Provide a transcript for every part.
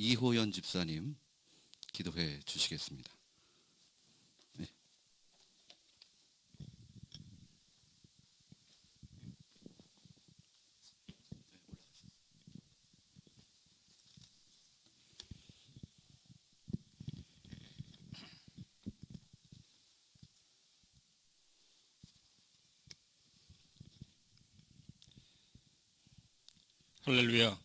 이호연 집사님 기도해 주시겠습니다. 네. 할렐루야.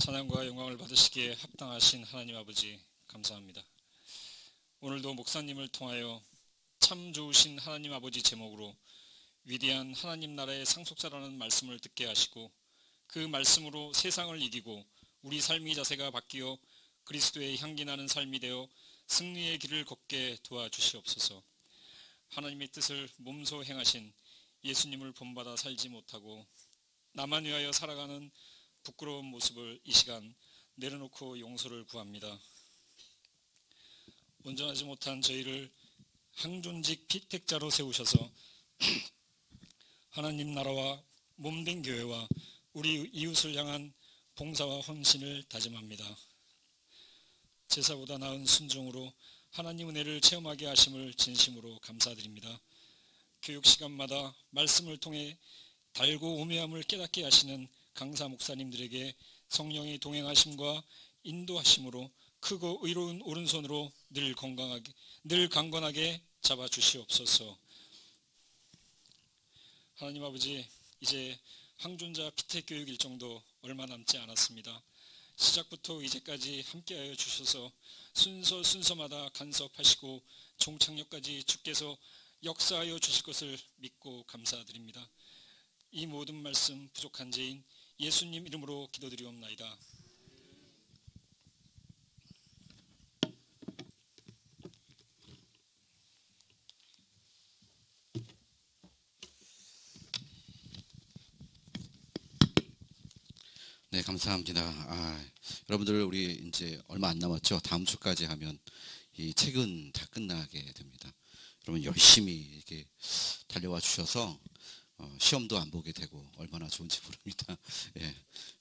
찬양과 영광을 받으시기에 합당하신 하나님 아버지 감사합니다. 오늘도 목사님을 통하여 참 좋으신 하나님 아버지 제목으로 위대한 하나님 나라의 상속자라는 말씀을 듣게 하시고 그 말씀으로 세상을 이기고 우리 삶의 자세가 바뀌어 그리스도의 향기 나는 삶이 되어 승리의 길을 걷게 도와주시옵소서. 하나님의 뜻을 몸소 행하신 예수님을 본받아 살지 못하고 나만 위하여 살아가는 부끄러운 모습을 이 시간 내려놓고 용서를 구합니다. 온전하지 못한 저희를 항존직 피택자로 세우셔서 하나님 나라와 몸된 교회와 우리 이웃을 향한 봉사와 헌신을 다짐합니다. 제사보다 나은 순종으로 하나님 은혜를 체험하게 하심을 진심으로 감사드립니다. 교육 시간마다 말씀을 통해 달고 오묘함을 깨닫게 하시는 강사 목사님들에게 성령의 동행하심과 인도하심으로 크고 의로운 오른손으로 늘 강건하게 잡아주시옵소서. 하나님 아버지, 이제 항존자 피택 교육 일정도 얼마 남지 않았습니다. 시작부터 이제까지 함께하여 주셔서 순서마다 간섭하시고 종착역까지 주께서 역사하여 주실 것을 믿고 감사드립니다. 이 모든 말씀 부족한 죄인 예수님 이름으로 기도드리옵나이다. 네, 감사합니다. 여러분들 우리 이제 얼마 안 남았죠? 다음 주까지 하면 이 책은 다 끝나게 됩니다. 여러분 열심히 이렇게 달려와 주셔서 시험도 안 보게 되고 얼마나 좋은지 모릅니다. 예,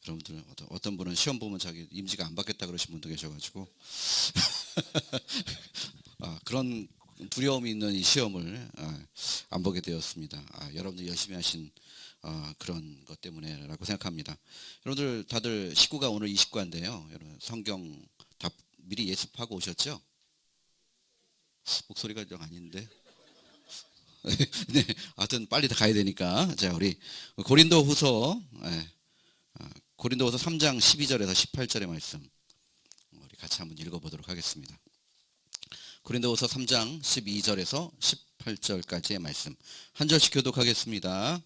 여러분들 어떤 분은 시험 보면 자기 임지가 안 받겠다 그러신 분도 계셔가지고 그런 두려움이 있는 이 시험을 안 보게 되었습니다. 여러분들 열심히 하신 그런 것 때문에라고 생각합니다. 여러분들 다들 식구가 오늘 20과인데요. 여러분 성경 다 미리 예습하고 오셨죠? 목소리가 좀 아닌데. 네, 하여튼 빨리 다 가야 되니까. 자, 우리 고린도후서 3장 12절에서 18절의 말씀 우리 같이 한번 읽어보도록 하겠습니다. 고린도후서 3장 12절에서 18절까지의 말씀 한 절씩 교독하겠습니다.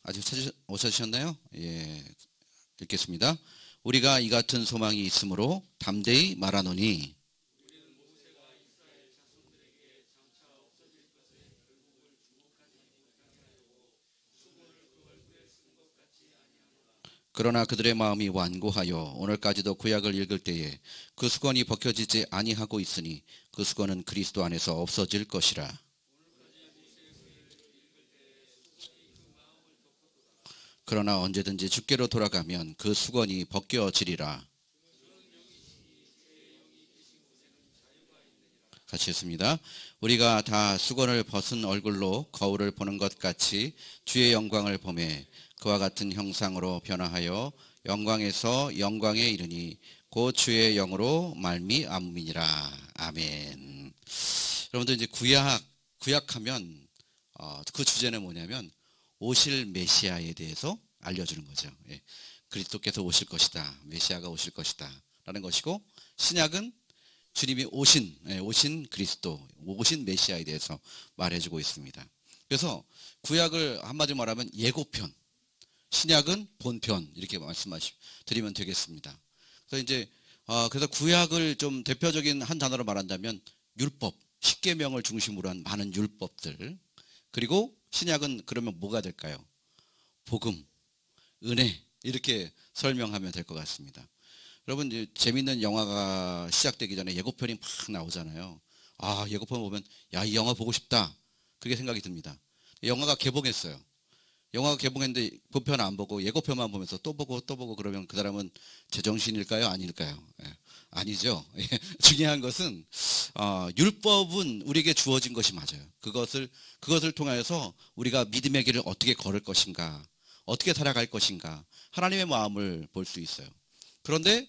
아직 오셨나요? 예, 읽겠습니다. 우리가 이 같은 소망이 있으므로 담대히 말하노니 그러나 그들의 마음이 완고하여 오늘까지도 구약을 읽을 때에 그 수건이 벗겨지지 아니하고 있으니 그 수건은 그리스도 안에서 없어질 것이라. 그러나 언제든지 주께로 돌아가면 그 수건이 벗겨지리라. 같이 했습니다. 우리가 다 수건을 벗은 얼굴로 거울을 보는 것 같이 주의 영광을 보매 그와 같은 형상으로 변화하여 영광에서 영광에 이르니 곧 주의 영으로 말미암음이니라. 아멘. 여러분들 이제 구약하면 그 주제는 뭐냐면 오실 메시아에 대해서 알려주는 거죠. 예. 그리스도께서 오실 것이다. 메시아가 오실 것이다. 라는 것이고 신약은 주님이 오신 그리스도, 오신 메시아에 대해서 말해주고 있습니다. 그래서 구약을 한마디로 말하면 예고편, 신약은 본편 이렇게 말씀드리면 되겠습니다. 그래서 이제 그래서 구약을 좀 대표적인 한 단어로 말한다면 율법, 십계명을 중심으로 한 많은 율법들, 그리고 신약은 그러면 뭐가 될까요? 복음, 은혜 이렇게 설명하면 될 것 같습니다. 여러분 이제 재밌는 영화가 시작되기 전에 예고편이 막 나오잖아요. 예고편 보면 이 영화 보고 싶다 그게 생각이 듭니다. 영화가 개봉했어요. 영화가 개봉했는데 본편 안 보고 예고편만 보면서 또 보고 또 보고 그러면 그 사람은 제정신일까요? 아닐까요? 예, 아니죠. 예, 중요한 것은 율법은 우리에게 주어진 것이 맞아요. 그것을 통하여서 우리가 믿음의 길을 어떻게 걸을 것인가, 어떻게 살아갈 것인가, 하나님의 마음을 볼 수 있어요. 그런데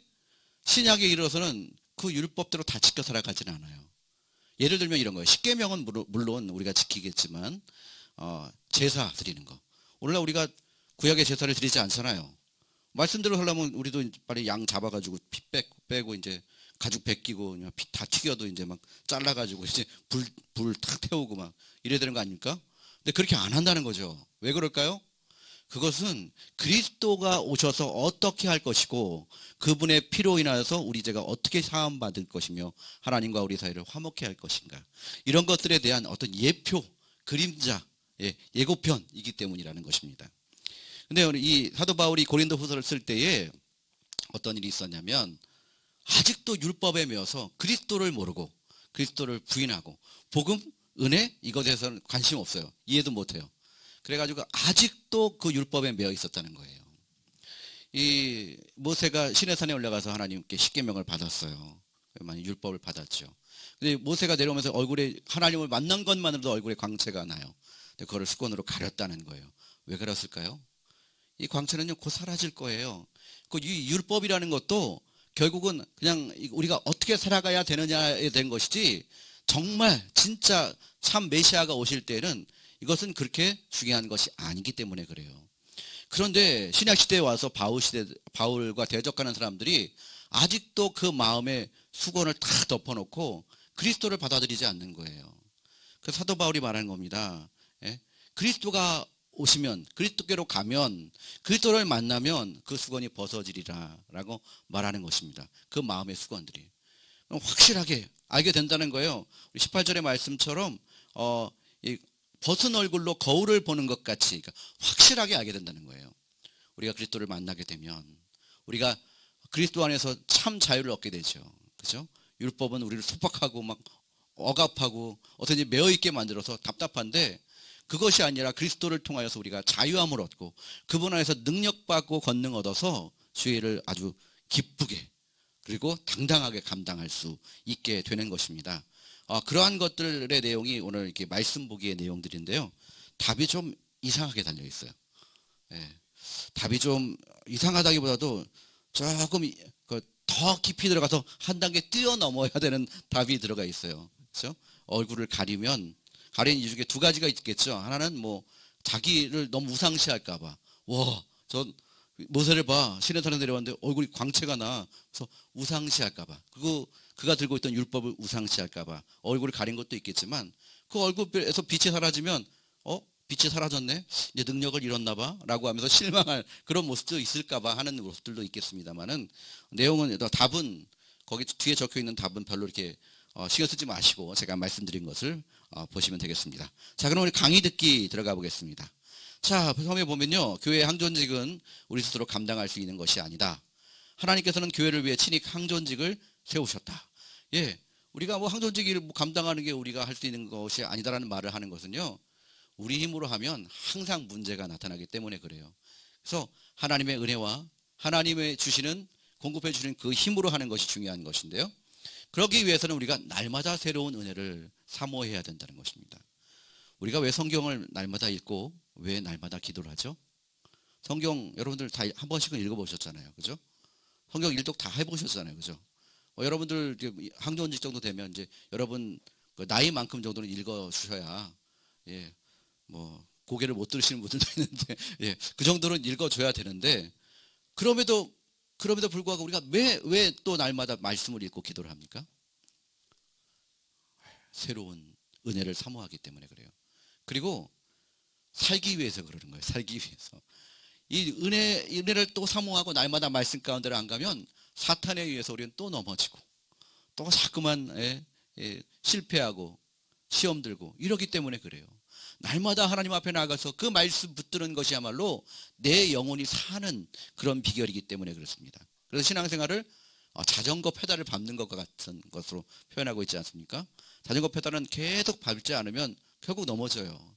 신약에 이르러서는 그 율법대로 다 지켜 살아가지는 않아요. 예를 들면 이런 거예요. 십계명은 물론 우리가 지키겠지만 제사 드리는 거. 오늘날 우리가 구약의 제사를 드리지 않잖아요. 말씀대로 하려면 우리도 빨리 양 잡아가지고 피 빼고 이제 가죽 벗기고 피 다 튀겨도 이제 막 잘라가지고 이제 불 탁 태우고 막 이래야 되는 거 아닙니까? 근데 그렇게 안 한다는 거죠. 왜 그럴까요? 그것은 그리스도가 오셔서 어떻게 할 것이고 그분의 피로 인하여서 우리 죄가 어떻게 사함 받을 것이며 하나님과 우리 사이를 화목케 할 것인가, 이런 것들에 대한 어떤 예표, 그림자, 예고편이기 때문이라는 것입니다. 근데 이 사도 바울이 고린도 후서를 쓸 때에 어떤 일이 있었냐면, 아직도 율법에 매여서 그리스도를 모르고 그리스도를 부인하고 복음, 은혜, 이것에 대해서는 관심 없어요. 이해도 못해요. 그래가지고 아직도 그 율법에 매여 있었다는 거예요. 이 모세가 시내산에 올라가서 하나님께 십계명을 받았어요. 많이 율법을 받았죠. 근데 모세가 내려오면서 얼굴에 하나님을 만난 것만으로도 얼굴에 광채가 나요. 근데 그거를 수건으로 가렸다는 거예요. 왜 그랬을까요? 이 광채는요 곧 사라질 거예요. 이 율법이라는 것도 결국은 그냥 우리가 어떻게 살아가야 되느냐에 대한 것이지, 정말 진짜 참 메시아가 오실 때는 이것은 그렇게 중요한 것이 아니기 때문에 그래요. 그런데 신약시대에 와서 바울과 대적하는 사람들이 아직도 그 마음에 수건을 탁 덮어놓고 그리스도를 받아들이지 않는 거예요. 그래서 사도 바울이 말하는 겁니다. 그리스도가 오시면, 그리스도께로 가면, 그리스도를 만나면 그 수건이 벗어지리라 라고 말하는 것입니다. 그 마음의 수건들이 확실하게 알게 된다는 거예요. 18절의 말씀처럼 벗은 얼굴로 거울을 보는 것 같이, 그러니까 확실하게 알게 된다는 거예요. 우리가 그리스도를 만나게 되면 우리가 그리스도 안에서 참 자유를 얻게 되죠. 그죠? 율법은 우리를 속박하고 막 억압하고 어떻게 매어 있게 만들어서 답답한데, 그것이 아니라 그리스도를 통하여서 우리가 자유함을 얻고 그분 안에서 능력받고 권능 얻어서 주의를 아주 기쁘게 그리고 당당하게 감당할 수 있게 되는 것입니다. 그러한 것들의 내용이 오늘 이렇게 말씀 보기의 내용들인데요. 답이 좀 이상하게 달려 있어요. 답이 좀 이상하다기보다도 조금 더 깊이 들어가서 한 단계 뛰어넘어야 되는 답이 들어가 있어요. 그렇죠? 얼굴을 가리는 이유 중에 두 가지가 있겠죠. 하나는 뭐 자기를 너무 우상시할까봐, 저 모세를 봐, 시내산에 내려왔는데 얼굴이 광채가 나, 그래서 우상시할까봐, 그리고 그가 들고 있던 율법을 우상시할까봐 얼굴을 가린 것도 있겠지만, 그 얼굴에서 빛이 사라지면 빛이 사라졌네, 이제 능력을 잃었나봐 라고 하면서 실망할 그런 모습도 있을까봐 하는 모습들도 있겠습니다만은, 내용은, 답은 거기 뒤에 적혀있는 답은 별로 이렇게 신경 쓰지 마시고 제가 말씀드린 것을 보시면 되겠습니다. 자, 그럼 우리 강의 듣기 들어가 보겠습니다. 자, 처음에 보면요, 교회의 항존직은 우리 스스로 감당할 수 있는 것이 아니다. 하나님께서는 교회를 위해 친히 항존직을 세우셨다. 우리가 뭐 항존직을 감당하는 게 우리가 할 수 있는 것이 아니다라는 말을 하는 것은요, 우리 힘으로 하면 항상 문제가 나타나기 때문에 그래요. 그래서 하나님의 은혜와 하나님의 주시는, 공급해 주시는 그 힘으로 하는 것이 중요한 것인데요, 그러기 위해서는 우리가 날마다 새로운 은혜를 사모해야 된다는 것입니다. 우리가 왜 성경을 날마다 읽고 왜 날마다 기도를 하죠? 성경 여러분들 다 한 번씩은 읽어보셨잖아요. 그죠? 성경 일독 다 해보셨잖아요. 그죠? 여러분들 항존직 정도 되면 이제 여러분 나이만큼 정도는 읽어주셔야, 뭐 고개를 못 들으시는 분들도 있는데, 그 정도는 읽어줘야 되는데, 그럼에도 불구하고 우리가 왜 또 날마다 말씀을 읽고 기도를 합니까? 새로운 은혜를 사모하기 때문에 그래요. 그리고 살기 위해서 그러는 거예요. 살기 위해서. 이 은혜를 또 사모하고 날마다 말씀 가운데를 안 가면 사탄에 의해서 우리는 또 넘어지고 또 자꾸만 실패하고 시험 들고 이러기 때문에 그래요. 날마다 하나님 앞에 나가서 그 말씀 붙드는 것이야말로 내 영혼이 사는 그런 비결이기 때문에 그렇습니다. 그래서 신앙생활을 자전거 페달을 밟는 것과 같은 것으로 표현하고 있지 않습니까? 자전거 페달은 계속 밟지 않으면 결국 넘어져요.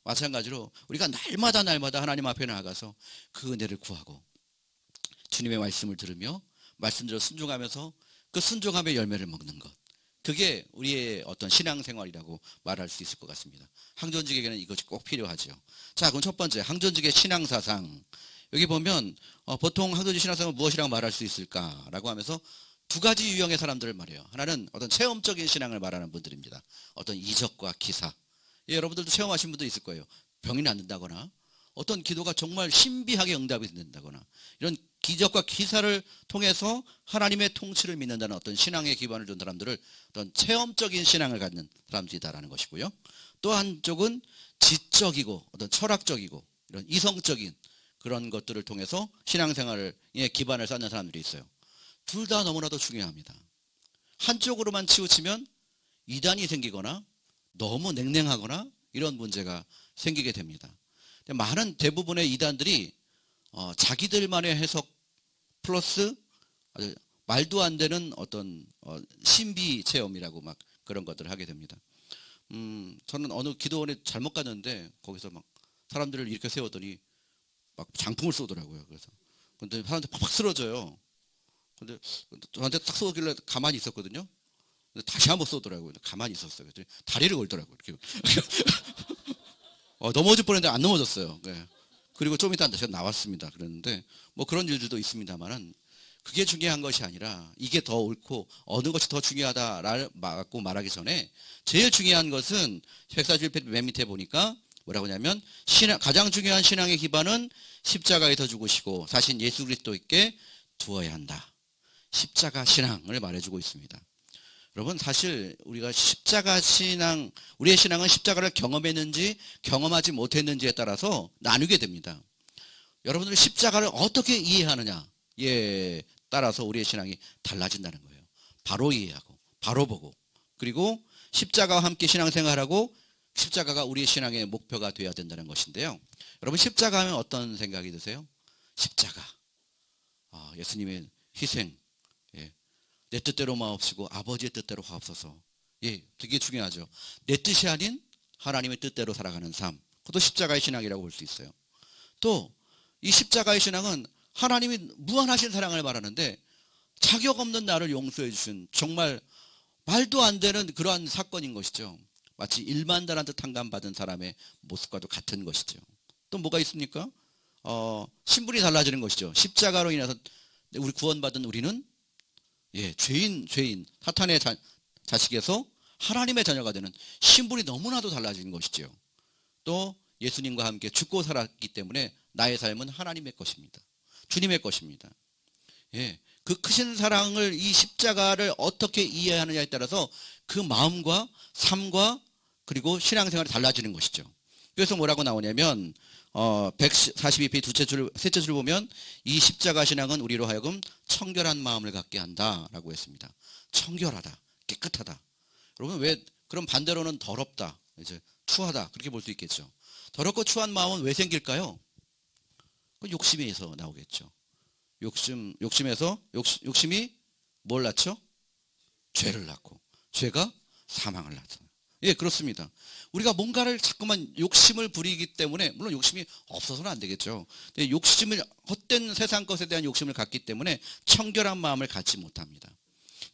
마찬가지로 우리가 날마다 하나님 앞에 나아가서 그 은혜를 구하고 주님의 말씀을 들으며 말씀대로 순종하면서 그 순종함의 열매를 먹는 것, 그게 우리의 어떤 신앙생활이라고 말할 수 있을 것 같습니다. 항존직에게는 이것이 꼭 필요하죠. 자, 그럼 첫 번째 항존직의 신앙사상. 여기 보면 보통 항존직 신앙사상은 무엇이라고 말할 수 있을까라고 하면서 두 가지 유형의 사람들을 말해요. 하나는 어떤 체험적인 신앙을 말하는 분들입니다. 어떤 이적과 기사. 예, 여러분들도 체험하신 분도 있을 거예요. 병이 낫는다거나 어떤 기도가 정말 신비하게 응답이 된다거나 이런 기적과 기사를 통해서 하나님의 통치를 믿는다는 어떤 신앙의 기반을 둔 사람들을 어떤 체험적인 신앙을 갖는 사람들이다라는 것이고요. 또 한쪽은 지적이고 어떤 철학적이고 이런 이성적인 그런 것들을 통해서 신앙생활의 기반을 쌓는 사람들이 있어요. 둘 다 너무나도 중요합니다. 한쪽으로만 치우치면 이단이 생기거나 너무 냉랭하거나 이런 문제가 생기게 됩니다. 많은 대부분의 이단들이 자기들만의 해석 플러스 아주 말도 안 되는 어떤 신비 체험이라고 막 그런 것들을 하게 됩니다. 저는 어느 기도원에 잘못 갔는데 거기서 막 사람들을 이렇게 세우더니 막 장풍을 쏘더라고요. 그래서 근데 사람들 팍팍 쓰러져요. 근데 저한테 딱 쏘길래 가만히 있었거든요. 근데 다시 한번 쏘더라고요. 가만히 있었어요. 그랬더니 다리를 걸더라고요. 이렇게. 넘어질 뻔했는데 안 넘어졌어요. 네. 그리고 좀 이따 제가 나왔습니다. 그랬는데 뭐 그런 일들도 있습니다만은 그게 중요한 것이 아니라 이게 더 옳고 어느 것이 더 중요하다라고 말하기 전에 제일 중요한 것은 141페이지 맨 밑에 보니까 뭐라고 하냐면 가장 중요한 신앙의 기반은 십자가에서 죽으시고 사신 예수 그리스도께 두어야 한다. 십자가 신앙을 말해주고 있습니다. 여러분 사실 우리가 십자가 신앙, 우리의 신앙은 십자가를 경험했는지 경험하지 못했는지에 따라서 나누게 됩니다. 여러분들이 십자가를 어떻게 이해하느냐에 따라서 우리의 신앙이 달라진다는 거예요. 바로 이해하고 바로 보고 그리고 십자가와 함께 신앙생활하고 십자가가 우리의 신앙의 목표가 되어야 된다는 것인데요. 여러분 십자가 하면 어떤 생각이 드세요? 십자가, 예수님의 희생, 내 뜻대로 마옵시고 아버지의 뜻대로 하옵소서. 예, 되게 중요하죠. 내 뜻이 아닌 하나님의 뜻대로 살아가는 삶. 그것도 십자가의 신앙이라고 볼 수 있어요. 또 이 십자가의 신앙은 하나님이 무한하신 사랑을 말하는데 자격 없는 나를 용서해 주신 정말 말도 안 되는 그러한 사건인 것이죠. 마치 1만 달란트 탕감받은 사람의 모습과도 같은 것이죠. 또 뭐가 있습니까? 신분이 달라지는 것이죠. 십자가로 인해서 우리 구원받은 우리는 죄인 사탄의 자식에서 하나님의 자녀가 되는 신분이 너무나도 달라진 것이죠. 또 예수님과 함께 죽고 살았기 때문에 나의 삶은 하나님의 것입니다. 주님의 것입니다. 그 크신 사랑을 이 십자가를 어떻게 이해하느냐에 따라서 그 마음과 삶과 그리고 신앙생활이 달라지는 것이죠. 그래서 뭐라고 나오냐면 142페이지 셋째 줄 보면 이 십자가 신앙은 우리로 하여금 청결한 마음을 갖게 한다라고 했습니다. 청결하다, 깨끗하다. 여러분 왜 그럼 반대로는 더럽다, 이제 추하다 그렇게 볼 수 있겠죠. 더럽고 추한 마음은 왜 생길까요? 그 욕심에서 나오겠죠. 욕심이 뭘 낳죠? 죄를 낳고 죄가 사망을 낳잖아요. 예, 그렇습니다. 우리가 뭔가를 자꾸만 욕심을 부리기 때문에 물론 욕심이 없어서는 안 되겠죠. 근데 헛된 세상 것에 대한 욕심을 갖기 때문에 청결한 마음을 갖지 못합니다.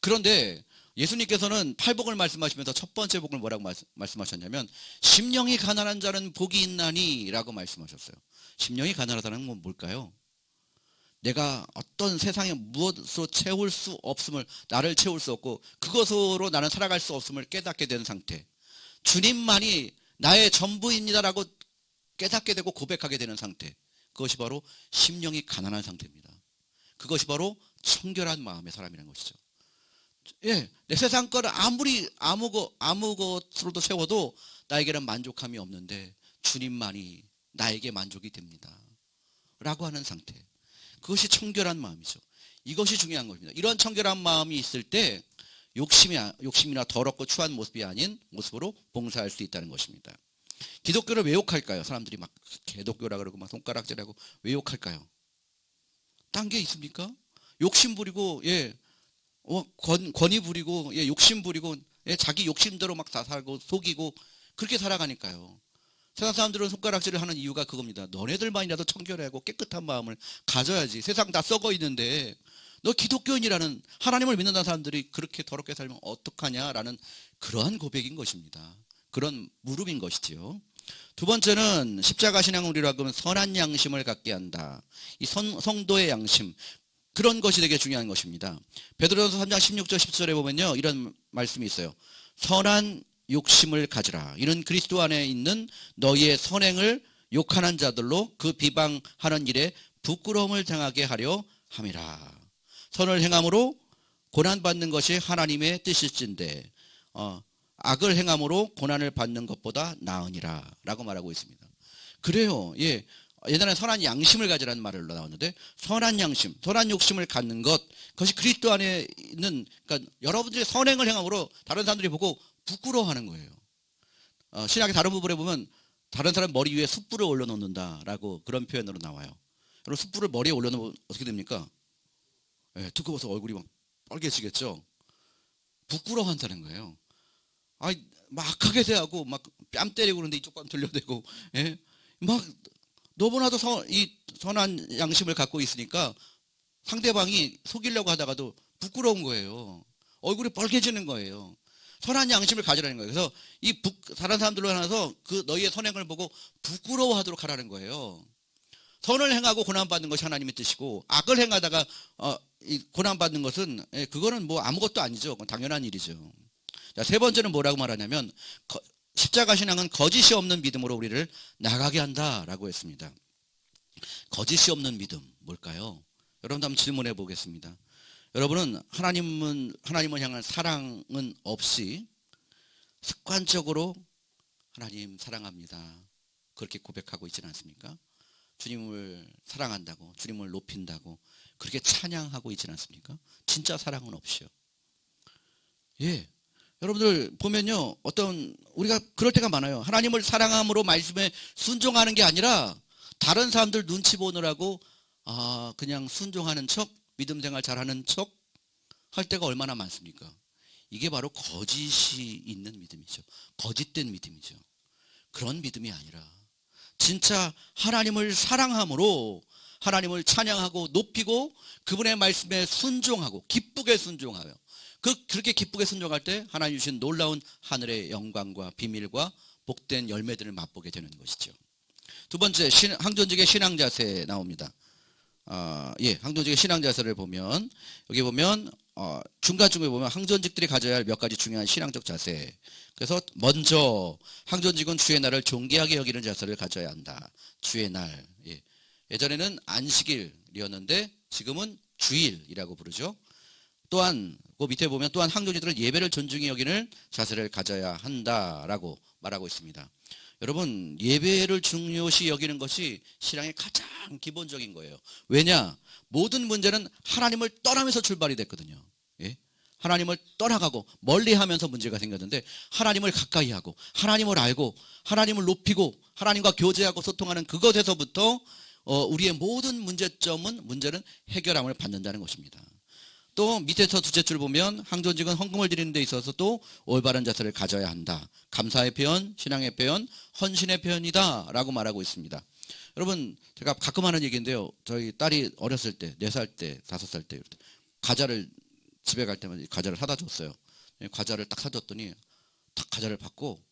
그런데 예수님께서는 팔복을 말씀하시면서 첫 번째 복을 뭐라고 말씀하셨냐면 심령이 가난한 자는 복이 있나니 라고 말씀하셨어요. 심령이 가난하다는 건 뭘까요? 내가 어떤 세상에 무엇으로 채울 수 없음을, 나를 채울 수 없고 그것으로 나는 살아갈 수 없음을 깨닫게 되는 상태, 주님만이 나의 전부입니다라고 깨닫게 되고 고백하게 되는 상태, 그것이 바로 심령이 가난한 상태입니다. 그것이 바로 청결한 마음의 사람이라는 것이죠. 내 세상 거를 아무리 아무 것으로도 채워도 나에게는 만족함이 없는데 주님만이 나에게 만족이 됩니다 라고 하는 상태, 그것이 청결한 마음이죠. 이것이 중요한 겁니다. 이런 청결한 마음이 있을 때 욕심이나 더럽고 추한 모습이 아닌 모습으로 봉사할 수 있다는 것입니다. 기독교를 왜 욕할까요? 사람들이 막 개독교라 그러고 막 손가락질하고 왜 욕할까요? 딴 게 있습니까? 욕심 부리고 권위 부리고 욕심 부리고 자기 욕심대로 막 다 살고 속이고 그렇게 살아가니까요. 세상 사람들은 손가락질을 하는 이유가 그겁니다. 너네들만이라도 청결하고 깨끗한 마음을 가져야지. 세상 다 썩어 있는데 너 기독교인이라는 하나님을 믿는다는 사람들이 그렇게 더럽게 살면 어떡하냐라는 그러한 고백인 것입니다. 그런 물음인 것이지요. 두 번째는 십자가 신앙으로라고 하면 선한 양심을 갖게 한다. 이 성도의 양심, 그런 것이 되게 중요한 것입니다. 베드로전서 3장 16절 17절에 보면요, 이런 말씀이 있어요. 선한 욕심을 가지라. 이는 그리스도 안에 있는 너희의 선행을 욕하는 자들로 그 비방하는 일에 부끄러움을 당하게 하려 함이라. 선을 행함으로 고난받는 것이 하나님의 뜻일진데 악을 행함으로 고난을 받는 것보다 나으니라 라고 말하고 있습니다. 그래요. 예. 예전에 선한 양심을 가지라는 말을 나왔는데, 선한 양심, 선한 욕심을 갖는 것, 그것이 그리스도 안에 있는, 그러니까 여러분들이 선행을 행함으로 다른 사람들이 보고 부끄러워하는 거예요. 신약의 다른 부분에 보면 다른 사람 머리 위에 숯불을 올려놓는다라고 그런 표현으로 나와요. 여러분, 숯불을 머리에 올려놓으면 어떻게 됩니까? 예, 두꺼워서 얼굴이 막 빨개지겠죠. 부끄러워한다는 거예요. 막 악하게 대하고 막 뺨 때리고 그러는데 이쪽 뺨 들려대고, 예? 막 너무나도 이 선한 양심을 갖고 있으니까 상대방이 속이려고 하다가도 부끄러운 거예요. 얼굴이 빨개지는 거예요. 선한 양심을 가지라는 거예요. 그래서 다른 사람들로 하나서 그 너희의 선행을 보고 부끄러워하도록 하라는 거예요. 선을 행하고 고난받는 것이 하나님의 뜻이고, 악을 행하다가 고난받는 것은, 그거는 뭐 아무것도 아니죠. 그건 당연한 일이죠. 자, 세 번째는 뭐라고 말하냐면, 십자가 신앙은 거짓이 없는 믿음으로 우리를 나가게 한다라고 했습니다. 거짓이 없는 믿음, 뭘까요? 여러분도 한번 질문해 보겠습니다. 여러분은 하나님을 향한 사랑은 없이 습관적으로 하나님 사랑합니다, 그렇게 고백하고 있지는 않습니까? 주님을 사랑한다고, 주님을 높인다고 그렇게 찬양하고 있지는 않습니까? 진짜 사랑은 없이요. 예. 여러분들 보면요, 우리가 그럴 때가 많아요. 하나님을 사랑함으로 말씀에 순종하는 게 아니라 다른 사람들 눈치 보느라고 그냥 순종하는 척, 믿음 생활 잘하는 척 할 때가 얼마나 많습니까? 이게 바로 거짓이 있는 믿음이죠. 거짓된 믿음이죠. 그런 믿음이 아니라 진짜 하나님을 사랑함으로 하나님을 찬양하고 높이고 그분의 말씀에 순종하고 기쁘게 순종하여 그렇게 기쁘게 순종할 때 하나님 주신 놀라운 하늘의 영광과 비밀과 복된 열매들을 맛보게 되는 것이죠. 두 번째, 항존직의 신앙 자세 나옵니다. 항존직의 신앙 자세를 보면 여기 보면 중간중간에 보면 항존직들이 가져야 할 몇 가지 중요한 신앙적 자세. 그래서 먼저 항존직은 주의 날을 존귀하게 여기는 자세를 가져야 한다. 주의 날. 예전에는 안식일이었는데 지금은 주일이라고 부르죠. 또한 그 밑에 보면 또한 항존직들은 예배를 존중히 여기는 자세를 가져야 한다라고 말하고 있습니다. 여러분, 예배를 중요시 여기는 것이 신앙의 가장 기본적인 거예요. 왜냐? 모든 문제는 하나님을 떠나면서 출발이 됐거든요. 예? 하나님을 떠나가고 멀리하면서 문제가 생겼는데, 하나님을 가까이 하고 하나님을 알고 하나님을 높이고 하나님과 교제하고 소통하는 그것에서부터 우리의 모든 문제는 해결함을 받는다는 것입니다. 또 밑에서 두째 줄 보면 항존직은 헌금을 드리는 데 있어서 또 올바른 자세를 가져야 한다. 감사의 표현, 신앙의 표현, 헌신의 표현이다 라고 말하고 있습니다. 여러분, 제가 가끔 하는 얘기인데요, 저희 딸이 어렸을 때 4살 때 5살 때 과자를 집에 갈 때마다 과자를 사다 줬어요. 과자를 딱 사줬더니 딱 과자를 받고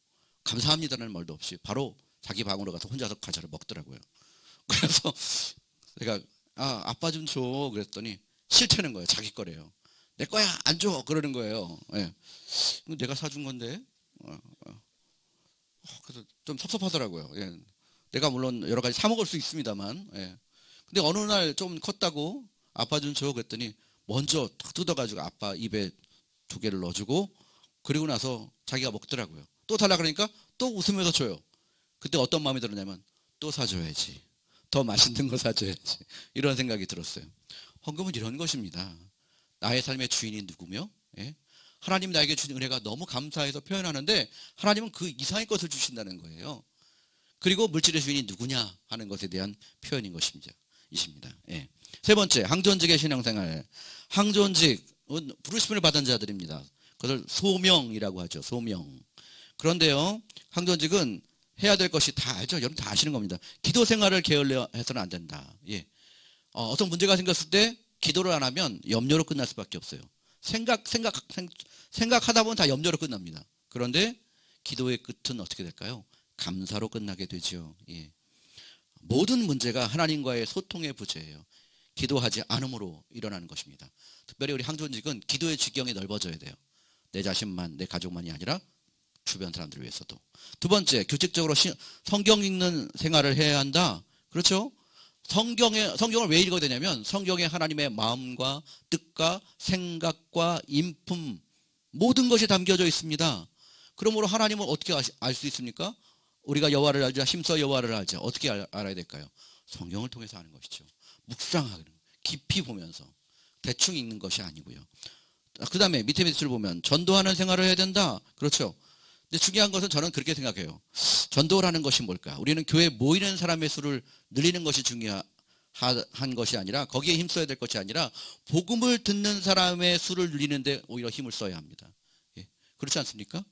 감사합니다라는 말도 없이 바로 자기 방으로 가서 혼자서 과자를 먹더라고요. 그래서 제가 아빠 좀 줘 그랬더니 싫다는 거예요. 자기 거래요. 내 거야 안 줘 그러는 거예요. 예. 내가 사준 건데. 그래서 좀 섭섭하더라고요. 예. 내가 물론 여러 가지 사 먹을 수 있습니다만. 예. 근데 어느 날 좀 컸다고 아빠 좀 줘 그랬더니 먼저 탁 뜯어가지고 아빠 입에 2개를 넣어주고 그리고 나서 자기가 먹더라고요. 또 달라 그러니까 또 웃으면서 줘요. 그때 어떤 마음이 들었냐면 또 사줘야지. 더 맛있는 거 사줘야지. 이런 생각이 들었어요. 헌금은 이런 것입니다. 나의 삶의 주인이 누구며? 예? 하나님 나에게 주신 은혜가 너무 감사해서 표현하는데 하나님은 그 이상의 것을 주신다는 거예요. 그리고 물질의 주인이 누구냐 하는 것에 대한 표현인 것입니다. 예. 세 번째, 항존직의 신앙생활. 항존직은 부르심을 받은 자들입니다. 그것을 소명이라고 하죠. 소명. 그런데요, 항존직은 해야 될 것이 다 알죠. 여러분 다 아시는 겁니다. 기도 생활을 게을러 해서는 안 된다. 예. 어떤 문제가 생겼을 때 기도를 안 하면 염려로 끝날 수밖에 없어요. 생각하다 보면 다 염려로 끝납니다. 그런데 기도의 끝은 어떻게 될까요? 감사로 끝나게 되죠. 예. 모든 문제가 하나님과의 소통의 부재예요. 기도하지 않음으로 일어나는 것입니다. 특별히 우리 항존직은 기도의 지경이 넓어져야 돼요. 내 자신만, 내 가족만이 아니라 주변 사람들을 위해서도. 두 번째, 규칙적으로 성경 읽는 생활을 해야 한다. 그렇죠? 성경을 왜 읽어야 되냐면 성경에 하나님의 마음과 뜻과 생각과 인품 모든 것이 담겨져 있습니다. 그러므로 하나님을 어떻게 알 수 있습니까? 우리가 여호와를 알자, 힘써 여호와를 알자. 어떻게 알아야 될까요? 성경을 통해서 아는 것이죠. 묵상하는, 깊이 보면서 대충 읽는 것이 아니고요. 그 다음에 밑에 밑을 보면 전도하는 생활을 해야 된다. 그렇죠. 근데 중요한 것은 저는 그렇게 생각해요. 전도라는 것이 뭘까? 우리는 교회에 모이는 사람의 수를 늘리는 것이 중요한 것이 아니라, 거기에 힘써야 될 것이 아니라 복음을 듣는 사람의 수를 늘리는데 오히려 힘을 써야 합니다. 예. 그렇지 않습니까?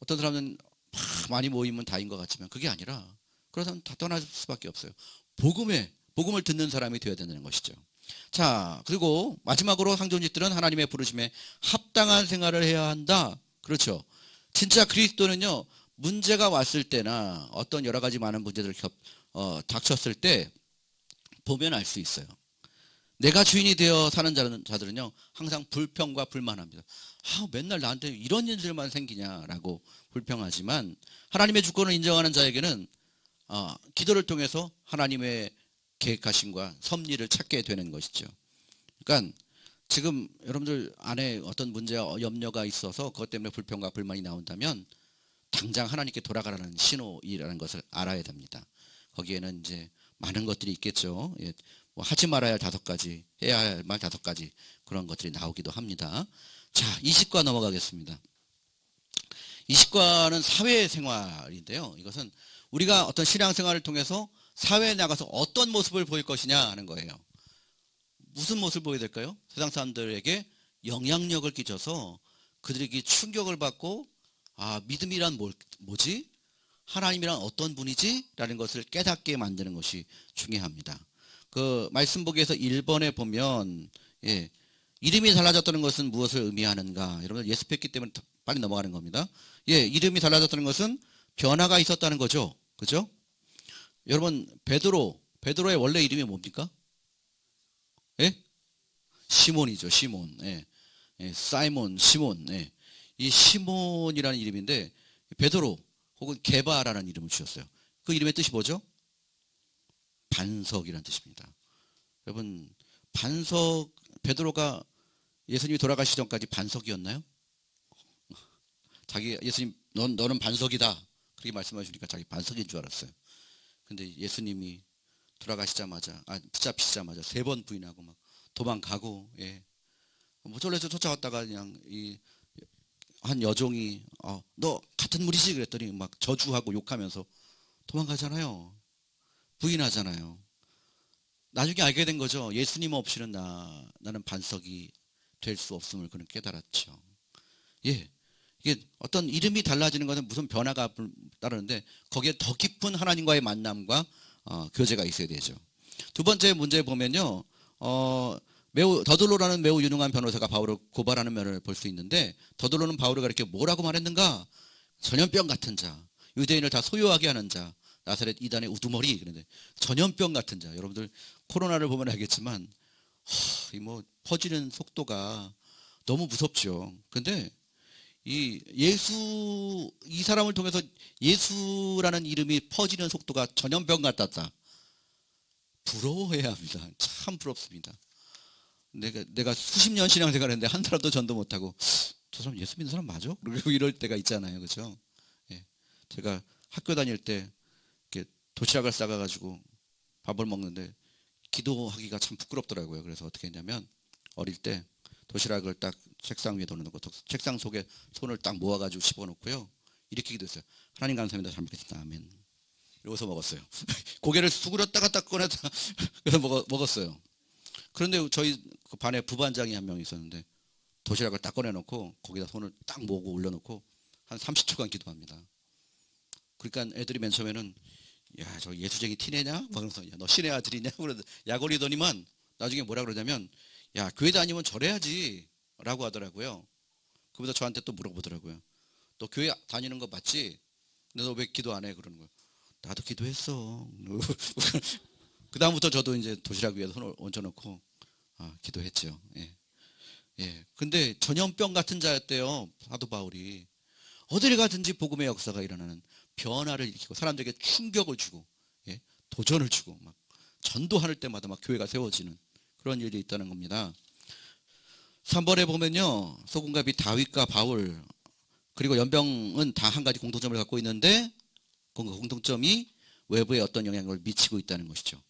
어떤 사람은 많이 모이면 다인 것 같지만 그게 아니라, 그러면 다 떠날 수밖에 없어요. 복음을 듣는 사람이 되어야 된다는 것이죠. 자, 그리고 마지막으로 상존직들은 하나님의 부르심에 합당한 생활을 해야 한다. 그렇죠. 진짜 그리스도는요, 문제가 왔을 때나 어떤 여러 가지 많은 문제들 닥쳤을 때 보면 알 수 있어요. 내가 주인이 되어 사는 자들은요, 항상 불평과 불만합니다. 맨날 나한테 이런 일들만 생기냐라고 불평하지만, 하나님의 주권을 인정하는 자에게는 기도를 통해서 하나님의 계획하심과 섭리를 찾게 되는 것이죠. 그러니까 지금 여러분들 안에 어떤 문제와 염려가 있어서 그것 때문에 불평과 불만이 나온다면 당장 하나님께 돌아가라는 신호이라는 것을 알아야 됩니다. 거기에는 이제 많은 것들이 있겠죠. 예, 뭐 하지 말아야 할 5가지, 해야 할 말 5가지, 그런 것들이 나오기도 합니다. 자, 20과 넘어가겠습니다. 20과는 사회생활인데요. 이것은 우리가 어떤 신앙생활을 통해서 사회에 나가서 어떤 모습을 보일 것이냐 하는 거예요. 무슨 모습을 보여야 될까요? 세상 사람들에게 영향력을 끼쳐서 그들에게 충격을 받고, 믿음이란 뭐지? 하나님이란 어떤 분이지? 라는 것을 깨닫게 만드는 것이 중요합니다. 그 말씀 보기에서 1번에 보면, 예, 이름이 달라졌다는 것은 무엇을 의미하는가? 여러분 예수 뵙기 때문에 빨리 넘어가는 겁니다. 예, 이름이 달라졌다는 것은 변화가 있었다는 거죠. 그죠? 여러분 베드로의 원래 이름이 뭡니까? 예? 시몬이죠. 시몬. 예. 예, 사이몬, 시몬. 예. 이 시몬이라는 이름인데 베드로 혹은 게바라는 이름을 주셨어요. 그 이름의 뜻이 뭐죠? 반석이라는 뜻입니다. 여러분, 베드로가 예수님이 돌아가시기 전까지 반석이었나요? 예수님, 너는 반석이다, 그렇게 말씀하시니까 자기 반석인 줄 알았어요. 근데 예수님이 돌아가시자마자, 붙잡히시자마자 3번 부인하고 막 도망가고, 예. 모쏠레서 쫓아왔다가 그냥 한 여종이 너 같은 무리지 그랬더니 막 저주하고 욕하면서 도망가잖아요. 부인하잖아요. 나중에 알게 된 거죠. 예수님 없이는 나는 반석이 될 수 없음을 그는 깨달았죠. 예, 이게 어떤 이름이 달라지는 것은 무슨 변화가 따르는데 거기에 더 깊은 하나님과의 만남과 교제가 있어야 되죠. 두 번째 문제 보면요, 더들로라는 매우 유능한 변호사가 바울을 고발하는 면을 볼 수 있는데, 더들로는 바울을 이렇게 뭐라고 말했는가? 전염병 같은 자, 유대인을 다 소유하게 하는 자, 나사렛 이단의 우두머리. 그런데 전염병 같은 자. 여러분들 코로나를 보면 알겠지만 퍼지는 속도가 너무 무섭죠. 근데 이 사람을 통해서 예수라는 이름이 퍼지는 속도가 전염병 같았다. 부러워해야 합니다. 참 부럽습니다. 내가 수십 년 신앙생활 했는데 한 사람도 전도 못하고, 저 사람 예수 믿는 사람 맞아? 그리고 이럴 때가 있잖아요. 그죠? 예. 제가 학교 다닐 때 이렇게 도시락을 싸가가지고 밥을 먹는데 기도하기가 참 부끄럽더라고요. 그래서 어떻게 했냐면, 어릴 때 도시락을 딱 책상 위에 놓고 책상 속에 손을 딱 모아가지고 집어넣고요, 이렇게 기도했어요. 하나님 감사합니다. 잘 먹겠습니다. 아멘. 이러고서 먹었어요. 고개를 수그렸다가 딱 꺼냈다 그래서 먹었어요. 그런데 저희 그 반에 부반장이 한 명 있었는데 도시락을 딱 꺼내놓고 거기다 손을 딱 모으고 올려놓고 한 30초간 기도합니다. 그러니까 애들이 맨 처음에는 야, 저 예수쟁이 티내냐? 막 그러면서 야, 너 신의 아들이냐? 그러더 약올리더니만 나중에 뭐라 그러냐면 야, 교회 다니면 저래야지 라고 하더라고요. 그러면서 저한테 또 물어보더라고요. 너 교회 다니는 거 맞지? 근데 너 왜 기도 안 해? 그러는 거예요. 나도 기도했어. 그 다음부터 저도 이제 도시락 위에 손을 얹어놓고 기도했죠. 예. 예. 근데 전염병 같은 자였대요. 사도 바울이. 어디를 가든지 복음의 역사가 일어나는 변화를 일으키고 사람들에게 충격을 주고 예? 도전을 주고 막 전도할 때마다 막 교회가 세워지는 그런 일이 있다는 겁니다. 3번에 보면요. 소금갑이 다윗과 바울 그리고 연병은 다 한 가지 공통점을 갖고 있는데 그 공통점이 외부에 어떤 영향력을 미치고 있다는 것이죠.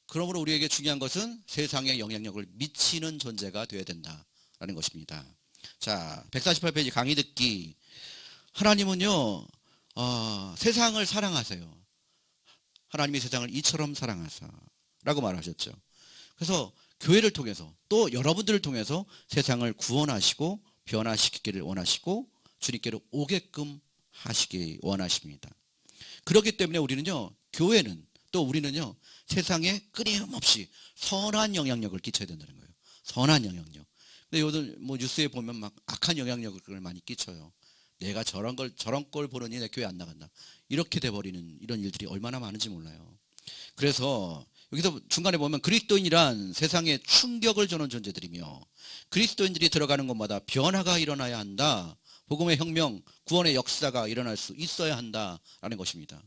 그러므로 우리에게 중요한 것은 세상에 영향력을 미치는 존재가 되어야 된다라는 것입니다. 자, 148페이지 강의 듣기. 하나님은요, 세상을 사랑하세요. 하나님이 세상을 이처럼 사랑하사 라고 말하셨죠. 그래서 교회를 통해서 또 여러분들을 통해서 세상을 구원하시고 변화시키기를 원하시고 주님께로 오게끔 하시기 원하십니다. 그렇기 때문에 우리는요, 교회는 또 우리는요, 세상에 끊임없이 선한 영향력을 끼쳐야 된다는 거예요. 선한 영향력. 근데 요즘 뭐 뉴스에 보면 막 악한 영향력을 많이 끼쳐요. 내가 저런 걸 보느니 내 교회 안 나간다. 이렇게 돼버리는 이런 일들이 얼마나 많은지 몰라요. 그래서 여기서 중간에 보면 그리스도인이란 세상에 충격을 주는 존재들이며 그리스도인들이 들어가는 곳마다 변화가 일어나야 한다. 복음의 혁명, 구원의 역사가 일어날 수 있어야 한다라는 것입니다.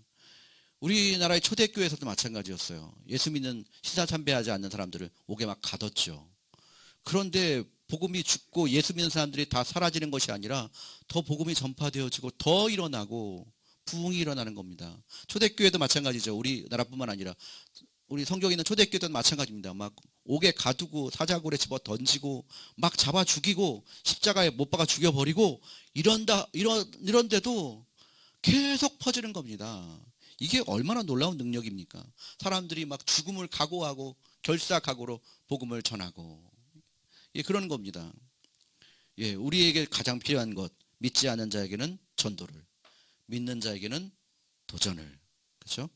우리나라의 초대교회에서도 마찬가지였어요. 예수 믿는 신사참배하지 않는 사람들을 옥에 막 가뒀죠. 그런데 복음이 죽고 예수 믿는 사람들이 다 사라지는 것이 아니라 더 복음이 전파되어지고 더 일어나고 부흥이 일어나는 겁니다. 초대교회도 마찬가지죠. 우리나라뿐만 아니라 우리 성경에 있는 초대교회도 마찬가지입니다. 막 옥에 가두고 사자굴에 집어 던지고 막 잡아 죽이고 십자가에 못 박아 죽여버리고 이런데도 계속 퍼지는 겁니다. 이게 얼마나 놀라운 능력입니까? 사람들이 막 죽음을 각오하고 결사각오로 복음을 전하고 예, 그런 겁니다. 예, 우리에게 가장 필요한 것, 믿지 않는 자에게는 전도를, 믿는 자에게는 도전을, 그렇죠?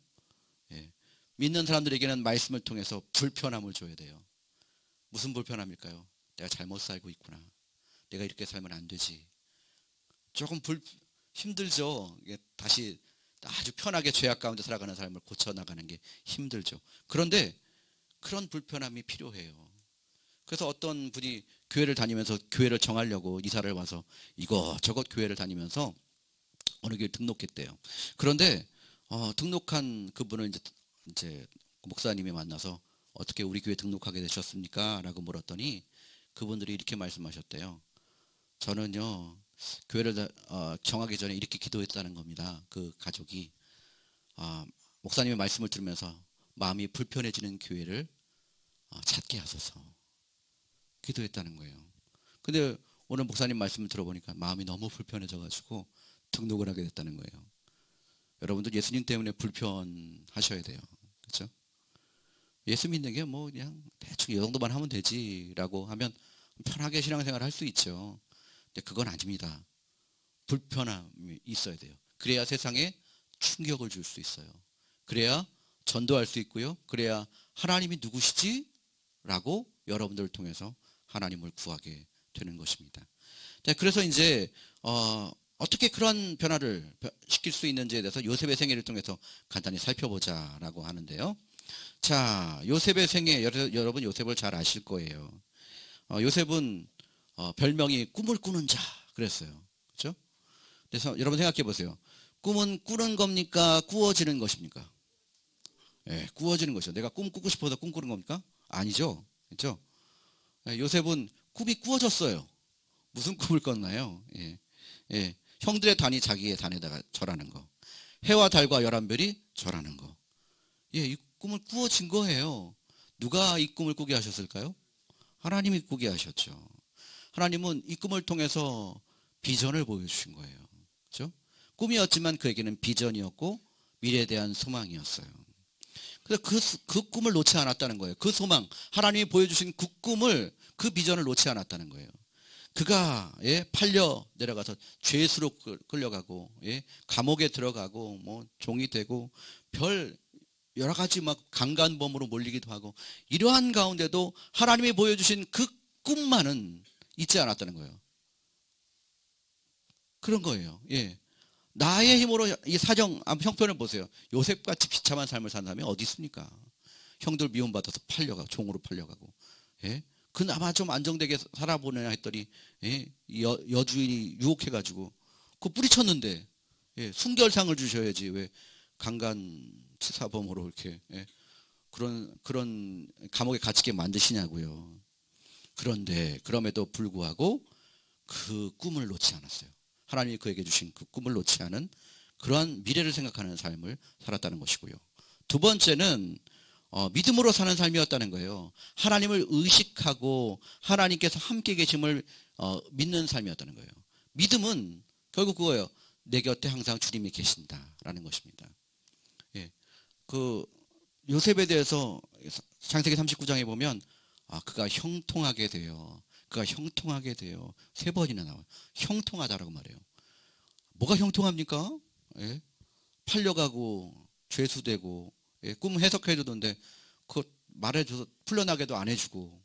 예, 믿는 사람들에게는 말씀을 통해서 불편함을 줘야 돼요. 무슨 불편함일까요? 내가 잘못 살고 있구나. 내가 이렇게 살면 안 되지. 조금 힘들죠. 이게 다시 아주 편하게 죄악 가운데 살아가는 삶을 고쳐나가는 게 힘들죠. 그런데 그런 불편함이 필요해요. 그래서 어떤 분이 교회를 다니면서 교회를 정하려고 이사를 와서 이것저것 교회를 다니면서 어느 교회 등록했대요. 그런데 등록한 그분을 이제 목사님이 만나서 어떻게 우리 교회 등록하게 되셨습니까? 라고 물었더니 그분들이 이렇게 말씀하셨대요. 저는요 교회를 정하기 전에 이렇게 기도했다는 겁니다. 그 가족이 목사님의 말씀을 들으면서 마음이 불편해지는 교회를 찾게 하소서 기도했다는 거예요. 근데 오늘 목사님 말씀을 들어보니까 마음이 너무 불편해져가지고 등록을 하게 됐다는 거예요. 여러분들 예수님 때문에 불편하셔야 돼요. 그렇죠? 예수 믿는 게 뭐 그냥 대충 이 정도만 하면 되지라고 하면 편하게 신앙생활을 할 수 있죠. 근데 그건 아닙니다. 불편함이 있어야 돼요. 그래야 세상에 충격을 줄 수 있어요. 그래야 전도할 수 있고요. 그래야 하나님이 누구시지? 라고 여러분들을 통해서 하나님을 구하게 되는 것입니다. 자, 그래서 이제 어떻게 그런 변화를 시킬 수 있는지에 대해서 요셉의 생애를 통해서 간단히 살펴보자라고 하는데요. 자, 요셉의 생애, 여러분 요셉을 잘 아실 거예요. 요셉은 별명이 꿈을 꾸는 자 그랬어요. 그렇죠? 그래서 여러분 생각해 보세요. 꿈은 꾸는 겁니까? 꾸어지는 것입니까? 예, 꾸어지는 것이죠. 내가 꿈 꾸고 싶어서 꿈 꾸는 겁니까? 아니죠. 그렇죠? 요셉은 꿈이 꾸어졌어요. 무슨 꿈을 꿨나요? 예, 예. 형들의 단이 자기의 단에다가 절하는 거. 해와 달과 11별이 절하는 거. 예, 이 꿈을 꾸어진 거예요. 누가 이 꿈을 꾸게 하셨을까요? 하나님이 꾸게 하셨죠. 하나님은 이 꿈을 통해서 비전을 보여주신 거예요. 그렇죠? 꿈이었지만 그에게는 비전이었고 미래에 대한 소망이었어요. 그래서 그 꿈을 놓지 않았다는 거예요. 그 소망, 하나님이 보여주신 그 꿈을, 그 비전을 놓지 않았다는 거예요. 그가 팔려 내려가서 죄수로 끌려가고 감옥에 들어가고 뭐 종이 되고 별 여러 가지 막 강간범으로 몰리기도 하고 이러한 가운데도 하나님이 보여주신 그 꿈만은 잊지 않았다는 거예요. 그런 거예요. 나의 힘으로 이 사정 형편을 보세요. 요셉같이 비참한 삶을 사는 사람이 어디 있습니까? 형들 미움받아서 팔려가고 종으로 팔려가고 그나마 좀 안정되게 살아보내야 했더니 여주인이 유혹해가지고 그 뿌리쳤는데 순결상을 주셔야지 왜 강간치사범으로 이렇게 그런 감옥에 갇히게 만드시냐고요. 그런데 그럼에도 불구하고 그 꿈을 놓지 않았어요. 하나님이 그에게 주신 그 꿈을 놓지 않은 그러한 미래를 생각하는 삶을 살았다는 것이고요. 두 번째는 믿음으로 사는 삶이었다는 거예요. 하나님을 의식하고 하나님께서 함께 계심을 믿는 삶이었다는 거예요. 믿음은 결국 그거예요. 내 곁에 항상 주님이 계신다라는 것입니다. 그 요셉에 대해서 창세기 39장에 보면 그가 형통하게 돼요. 그가 형통하게 돼요. 3번이나 나와요. 형통하다라고 말해요. 뭐가 형통합니까? 팔려가고 죄수되고 꿈 해석해 주던데 그거 말해줘서 풀려나게도 안 해주고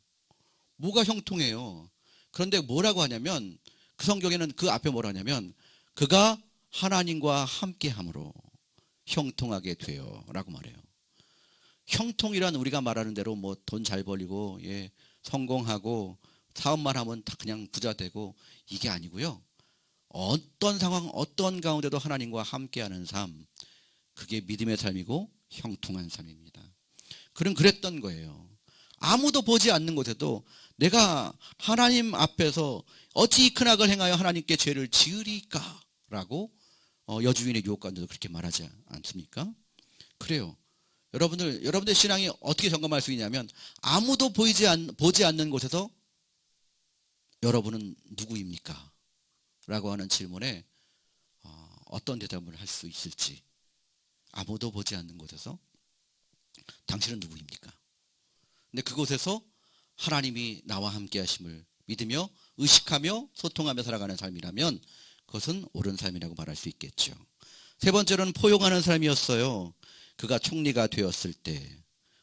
뭐가 형통해요. 그런데 뭐라고 하냐면 그 성경에는 그 앞에 뭐라 하냐면 그가 하나님과 함께함으로 형통하게 돼요 라고 말해요. 형통이란 우리가 말하는 대로 뭐 돈 잘 벌리고 성공하고 사업만 하면 다 그냥 부자 되고 이게 아니고요. 어떤 상황 어떤 가운데도 하나님과 함께하는 삶 그게 믿음의 삶이고 형통한 삶입니다. 그는 그랬던 거예요. 아무도 보지 않는 곳에도 내가 하나님 앞에서 어찌 이 큰 악을 행하여 하나님께 죄를 지으리까 라고 여주인의 유혹관도 그렇게 말하지 않습니까? 그래요. 여러분들 신앙이 어떻게 점검할 수 있냐면 아무도 보지 않는 곳에서 여러분은 누구입니까? 라고 하는 질문에 어떤 대답을 할 수 있을지. 아무도 보지 않는 곳에서 당신은 누구입니까? 근데 그곳에서 하나님이 나와 함께 하심을 믿으며 의식하며 소통하며 살아가는 삶이라면 그것은 옳은 삶이라고 말할 수 있겠죠. 세 번째로는 포용하는 삶이었어요. 그가 총리가 되었을 때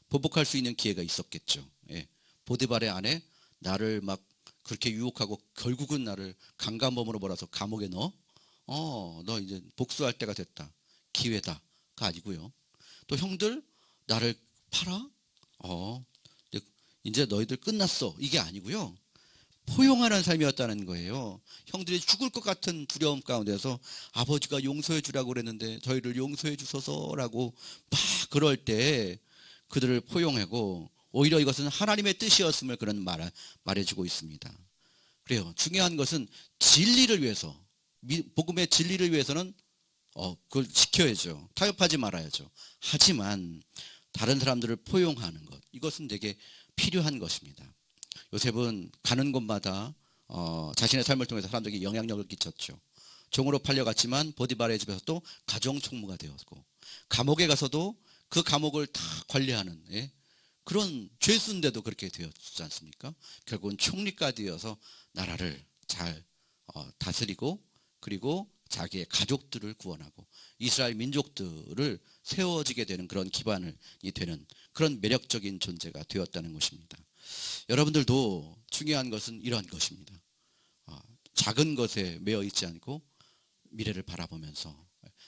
보복할 수 있는 기회가 있었겠죠. 보디발의 아내 나를 막 그렇게 유혹하고 결국은 나를 강간범으로 몰아서 감옥에 넣어. 너 이제 복수할 때가 됐다. 기회다가 아니고요. 또 형들 나를 팔아? 이제 너희들 끝났어. 이게 아니고요. 포용하는 삶이었다는 거예요. 형들이 죽을 것 같은 두려움 가운데서 아버지가 용서해 주라고 그랬는데 저희를 용서해 주소서라고 막 그럴 때 그들을 포용하고 오히려 이것은 하나님의 뜻이었음을 그런 말해주고 있습니다. 그래요. 중요한 것은 진리를 위해서 복음의 진리를 위해서는 그걸 지켜야죠. 타협하지 말아야죠. 하지만 다른 사람들을 포용하는 것 이것은 되게 필요한 것입니다. 요셉은 가는 곳마다 자신의 삶을 통해서 사람들에게 영향력을 끼쳤죠. 종으로 팔려갔지만 보디발의 집에서 또 가정 총무가 되었고 감옥에 가서도 그 감옥을 다 관리하는 그런 죄수인데도 그렇게 되었지 않습니까? 결국은 총리까지 되어서 나라를 잘 다스리고 그리고 자기의 가족들을 구원하고 이스라엘 민족들을 세워지게 되는 그런 기반이 되는 그런 매력적인 존재가 되었다는 것입니다. 여러분들도 중요한 것은 이러한 것입니다. 작은 것에 매여 있지 않고 미래를 바라보면서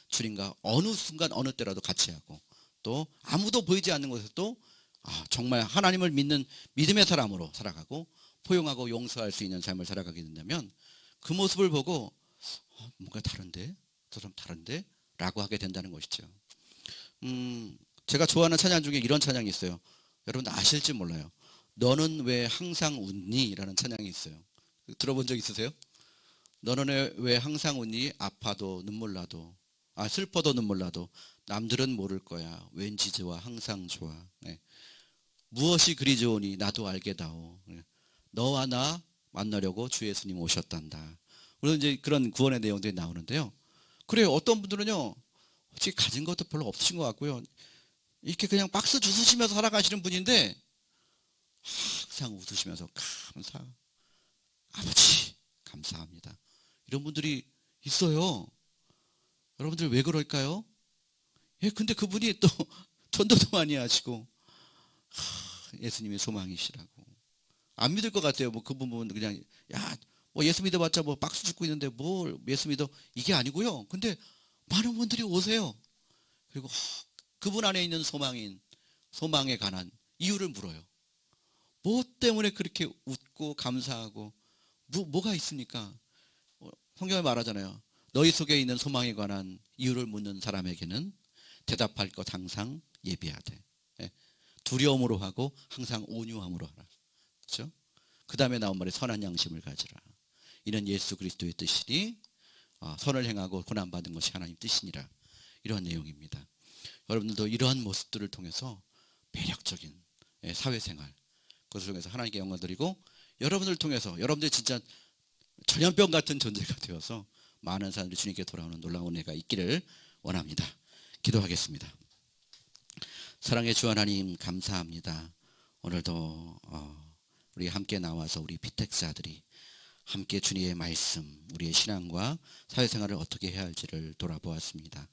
주님과 어느 순간 어느 때라도 같이 하고 또 아무도 보이지 않는 곳에서도 정말 하나님을 믿는 믿음의 사람으로 살아가고 포용하고 용서할 수 있는 삶을 살아가게 된다면 그 모습을 보고 뭔가 다른데? 저 사람 다른데? 라고 하게 된다는 것이죠. 제가 좋아하는 찬양 중에 이런 찬양이 있어요. 여러분들 아실지 몰라요. 너는 왜 항상 웃니? 라는 찬양이 있어요. 들어본 적 있으세요? 너는 왜 항상 웃니? 아파도 눈물 나도 슬퍼도 눈물 나도 남들은 모를 거야. 왠지 좋아 항상 좋아. 무엇이 그리 좋으니 나도 알게다오. 너와 나 만나려고 주 예수님 오셨단다. 물론 이제 그런 구원의 내용들이 나오는데요. 그래요. 어떤 분들은요, 솔직히 가진 것도 별로 없으신 것 같고요. 이렇게 그냥 박스 주스시면서 살아가시는 분인데 항상 웃으시면서 감사 아버지 이런 분들이 있어요. 여러분들 왜 그럴까요? 예, 근데 그분이 또 전도도 많이 하시고 예수님이 소망이시라고. 안 믿을 것 같아요. 뭐 그분 보면 그냥 야, 뭐 예수 믿어봤자 뭐 박수 죽고 있는데 뭘 예수 믿어, 이게 아니고요. 근데 많은 분들이 오세요. 그리고 그분 안에 있는 소망에 관한 이유를 물어요. 뭐 때문에 그렇게 웃고 감사하고 뭐가 있습니까? 성경에 말하잖아요. 너희 속에 있는 소망에 관한 이유를 묻는 사람에게는 대답할 것 항상 예비하되, 예, 두려움으로 하고 항상 온유함으로 하라. 그렇죠? 그 다음에 나온 말이 선한 양심을 가지라. 이는 예수 그리스도의 뜻이니 선을 행하고 고난받은 것이 하나님 뜻이니라. 이런 내용입니다. 여러분들도 이러한 모습들을 통해서 매력적인 사회생활, 그것을 통해서 하나님께 영광 드리고, 여러분을 통해서 여러분들이 진짜 전염병 같은 존재가 되어서 많은 사람들이 주님께 돌아오는 놀라운 은혜가 있기를 원합니다. 기도하겠습니다. 사랑의 주 하나님, 감사합니다. 오늘도 우리 함께 나와서 우리 피택사들이 함께 주님의 말씀, 우리의 신앙과 사회생활을 어떻게 해야 할지를 돌아보았습니다.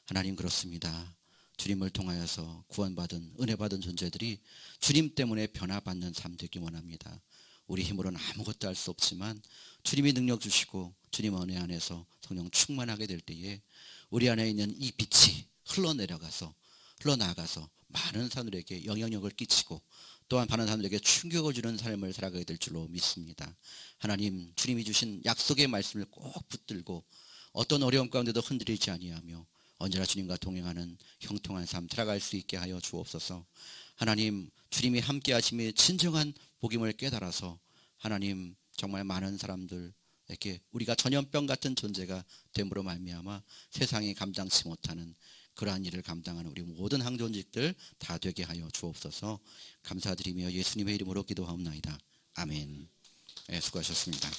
하나님, 그렇습니다. 주님을 통하여서 구원받은, 은혜받은 존재들이 주님 때문에 변화받는 삶 되기 원합니다. 우리 힘으로는 아무것도 할 수 없지만 주님이 능력 주시고 주님 은혜 안에서 성령 충만하게 될 때에 우리 안에 있는 이 빛이 흘러나가서 많은 사람들에게 영향력을 끼치고 또한 많은 사람들에게 충격을 주는 삶을 살아가게 될 줄로 믿습니다. 하나님, 주님이 주신 약속의 말씀을 꼭 붙들고 어떤 어려움 가운데도 흔들리지 아니하며 언제나 주님과 동행하는 형통한 삶 살아갈 수 있게 하여 주옵소서. 하나님, 주님이 함께 하심의 진정한 복임을 깨달아서 하나님, 정말 많은 사람들에게 우리가 전염병 같은 존재가 됨으로 말미암아 세상이 감당치 못하는 그러한 일을 감당하는 우리 모든 항존직들 다 되게 하여 주옵소서. 감사드리며 예수님의 이름으로 기도하옵나이다. 아멘. 네, 수고하셨습니다.